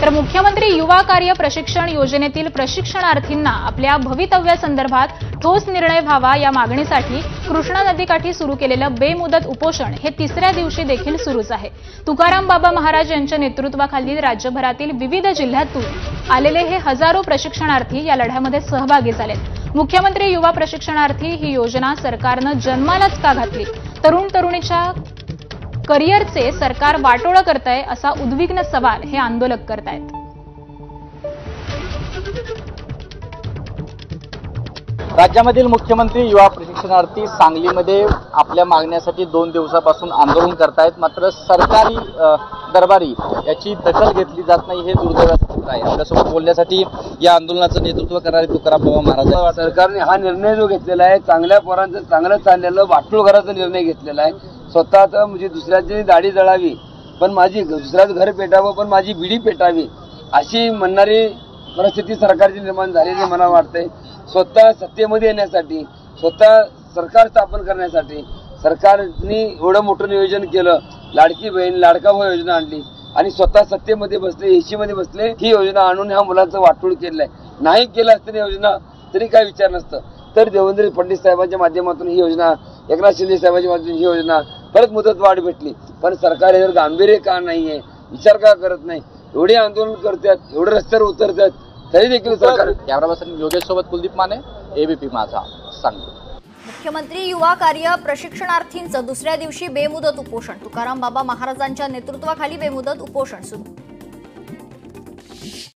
तर मुख्यमंत्री युवा कार्य प्रशिक्षण योजनेतील प्रशिक्षणार्थींना आपल्या भवितव्यासंदर्भात ठोस निर्णय व्हावा या मागणीसाठी कृष्णा नदीकाठी सुरू केलेलं बेमुदत उपोषण हे तिसऱ्या दिवशी देखील सुरूच आहे। तुकाराम बाबा महाराज यांच्या नेतृत्वाखालील राज्यभरातील विविध जिल्ह्यातून आलेले हे हजारो प्रशिक्षणार्थी या लढ्यामध्ये सहभागी झालेत। मुख्यमंत्री युवा प्रशिक्षणार्थी ही योजना सरकारनं जन्मालाच का घातली? तरुण तरुणीच्या करिअरचे सरकार वाटोळं करतंय असा उद्विग्न सवाल हे आंदोलक करतायत। राज्यामधील मुख्यमंत्री युवा प्रशिक्षणार्थी सांगलीमध्ये आपल्या मागण्यासाठी 2 दिवसापासून आंदोलन करतायत, मात्र सरकारी दरबारी याची दखल घेतली जात नाही, हे दुर्दैवाचं आहे। आपल्यासोबत बोलण्यासाठी या आंदोलनाचं नेतृत्व करणारे तुकाराम बाबा महाराज, सरकारने हा निर्णय जो घेतलेला आहे चांगल्या पोरांचं चांगलं चाललेलं वाटोळ घराचा निर्णय घेतलेला आहे। स्वतःचं म्हणजे दुसऱ्याची दाढी जळावी पण माझी, दुसऱ्याचं घर पेटावं पण माझी बिडी पेटावी, अशी म्हणणारी परिस्थिती सरकारची निर्माण झालेली मला वाटतंय। स्वतः सत्तेमध्ये येण्यासाठी, स्वतः सरकार स्थापन करण्यासाठी सरकारने एवढं मोठं नियोजन केलं, लाडकी बहीण लाडका भाऊ योजना आणली आणि स्वतः सत्तेमध्ये बसले, एसी मध्ये बसले, ही योजना आणून ह्या मुलांचं वाटोळ केलंय। नाही केलं असतं योजना तरी काय विचार नसतं, तर देवेंद्र फडणवीस साहेबांच्या माध्यमातून ही योजना, एकनाथ शिंदे साहेबांच्या माध्यमातून ही योजना, परत मुदत वाढ भेटली, पण सरकार यावर गांभीर्य का नाहीये, विचार का करत नाही? एवढे आंदोलन करतात, एवढे रस्त्यावर उतरतात, तरी देखील सरकार। कॅमेरापर्सन योगेश सोबत कुलदीप माने, एबीपी माझा, सांगली। मुख्यमंत्री युवा कार्य प्रशिक्षणार्थींचं दुसऱ्या दिवशी बेमुदत उपोषण। तुकाराम बाबा महाराजांच्या नेतृत्वाखाली बेमुदत उपोषण सुरू।